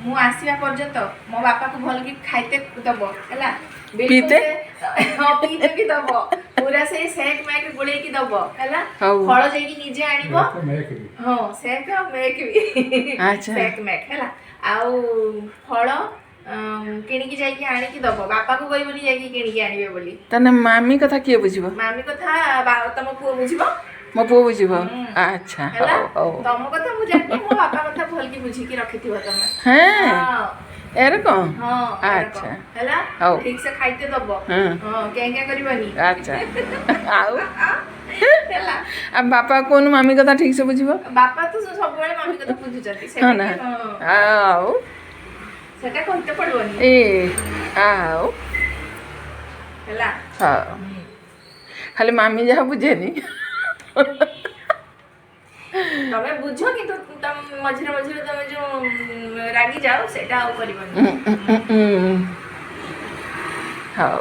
मु आसीबा पर्यंत मो बापा को भल कि खाइते दब हैला पीते हां पीते भी दब पूरा से सेक मैक गोळे की दब हैला फळ जाई कि निजे आनिबो हां सेक मैक भी अच्छा सेक मैक हैला आउ फळ किणिकी जाई कि आनी कि दब बापा को कहबनी जाई कि किणिकी आनिबे बोली तने मामी कथा किए बुझिबो मामी कथा तम पुओ बुझिबो मो पुओ बुझिबो अच्छा हो तम कथा मु जानि मो बापा कथा भल कि बुझी कि रखिथिबो तमे हां एरे को हां अच्छा हैला हो ठीक से खाइते दब हां केंगा करबनी अच्छा आउ हैला अब बापा कोन मामी कथा ठीक से बुझिबो बापा तो सब बेले मामी कथा बुझुचंती हां ना आउ सेटा कहते पड़बनी ए आउ हैला हां खाली मामी जहा बुझेनी तमे बुझो कि तुम मझिरे मझिरे तमे जो रागी जाओ सेटा आउ करबनी हां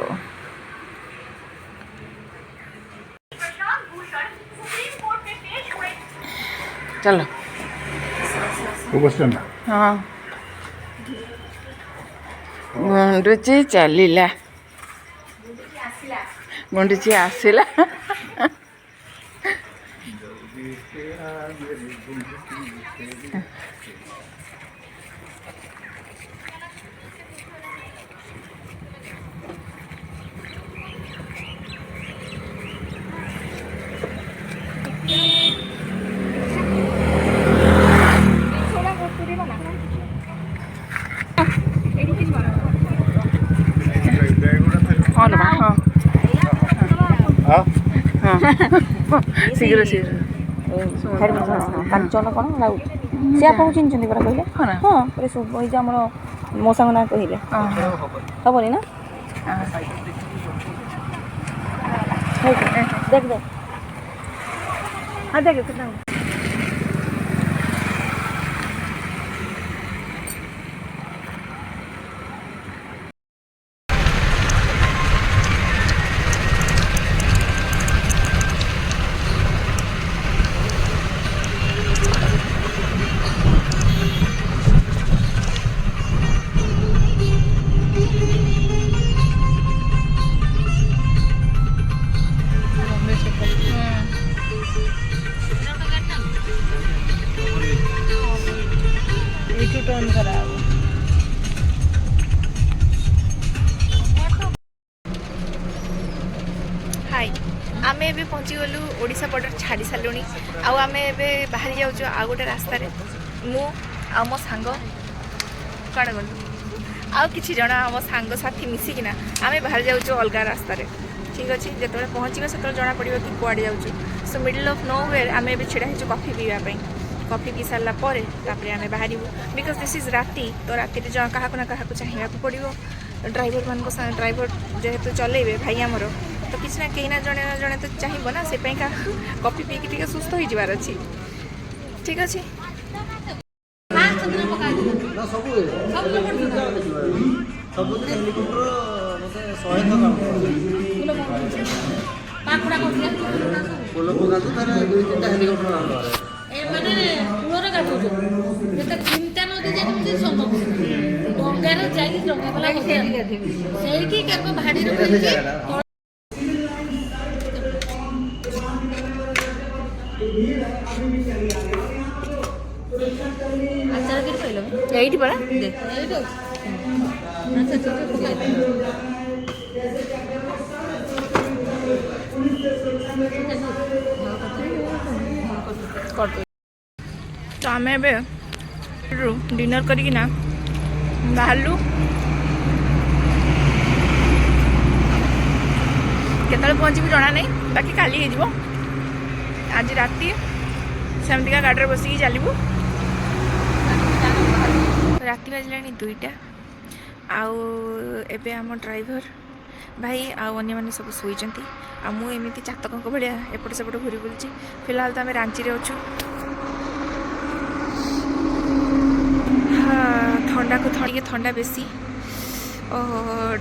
चलो बसना हाँ गुंडुची चलिला गुंडुची आसिला शीघ्र शीघ्र कांचन कौन लाउट सी आप चिन्ह परा कहले हाँ पूरे सब ये आम मौसा ना कहले हेनी ना देख देख हाँ देख टर्न करा हाय आमे एबे पहुँची गलु ओडिशा बॉर्डर छाड़ी सारूनी आमे एबे बाहरी जाऊँ आ गोटे रास्ता मु आ मो सांग कण गलु आ किछि जण आम सांग साथी मिसिकिना आमे बाहर जाऊँ अलग रास्ता ठीक अच्छे जो पहुँचे से जना पड़ो कि कुआड़े जाऊँ so middle of nowhere आमे एबे छिड़ा हेचु कॉफी पीवा कॉफी पी सारा पर आम बाहर बिकज दिस इज राति तो राति जो क्या ना क्या चाहिए पड़ो ड्राइवर मान ड्राइवर जेहेतु चलेबे भाई आमर तो किसी ना कहीं ना जड़े जड़े तो चाहिए ना से कॉफी पी के सुस्थ हो जबार अच्छी ठीक अच्छे यही पड़ा तो आम डिनर करना बाहरलु केतले पहुँचू जना नहीं बाकी काली हो आज राति सेमतिका गाड़ी बसिक चलू राति बाजिला 2टा आबे आम ड्राइवर भाई आने मैंने सब शोचती आमती चातक भाया एपट सेपट घूरी बुलूँ फिलहाल तो आम रांची रे अच्छु ठंडा को थोड़ी ठंडा बेसी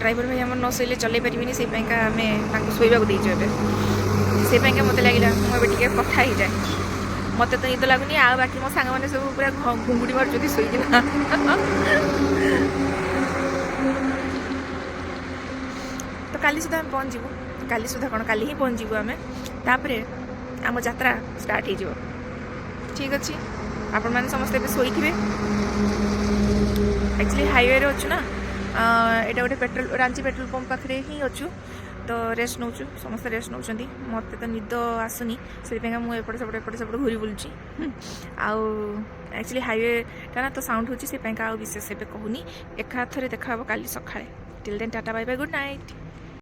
ड्राइवर भाई आम न शोले चल पारे से आम शोवाक देचु से मत लगे मुझे कथा ही जाए ମୋତେ ତ ନିଦ ଲାଗୁନି ଆଉ ବାକି ମୋ ସାଙ୍ଗମାନେ ସବୁ ପୁରା ଘୁଙ୍ଗୁଡ଼ି ମାରୁଛନ୍ତି ଶୋଇକିନା ତ କାଲି ସୁଦ୍ଧା ଆମେ ପହଞ୍ଚିଯିବୁ କାଲି ସୁଦ୍ଧା କ'ଣ କାଲି ହିଁ ପହଞ୍ଚିଯିବୁ ଆମେ ତାପରେ ଆମ ଯାତ୍ରା ଷ୍ଟାର୍ଟ ହେଇଯିବ ଠିକ୍ ଅଛି ଆପଣମାନେ ସମସ୍ତେ ଏବେ ଶୋଇଥିବେ ଆକ୍ଚୁଆଲି ହାଇୱେରେ ଅଛୁ ନା ଏଇଟା ଗୋଟେ ରାଞ୍ଚି ପେଟ୍ରୋଲ ପମ୍ପ ପାଖରେ ହିଁ ଅଛୁ ତ ରେଷ୍ଟ ନେଉଛୁ ସମସ୍ତେ ରେଷ୍ଟ ନେଉଛନ୍ତି ମୋତେ ତ ନିଦ ଆସୁନି ସେଥିପାଇଁକା ମୁଁ ଏପଟେ ସେପଟେ ଘୁରି ବୁଲୁଛି ଆଉ ଆକ୍ଚୁଆଲି ହାଇୱେଟା ନା ତ ସାଉଣ୍ଡ ହେଉଛି ସେଥିପାଇଁକା ଆଉ ବିଶେଷ ଏବେ କହୁନି ଏକାଥରେ ଦେଖା ହେବ କାଲି ସକାଳେ till then tata bye bye good night.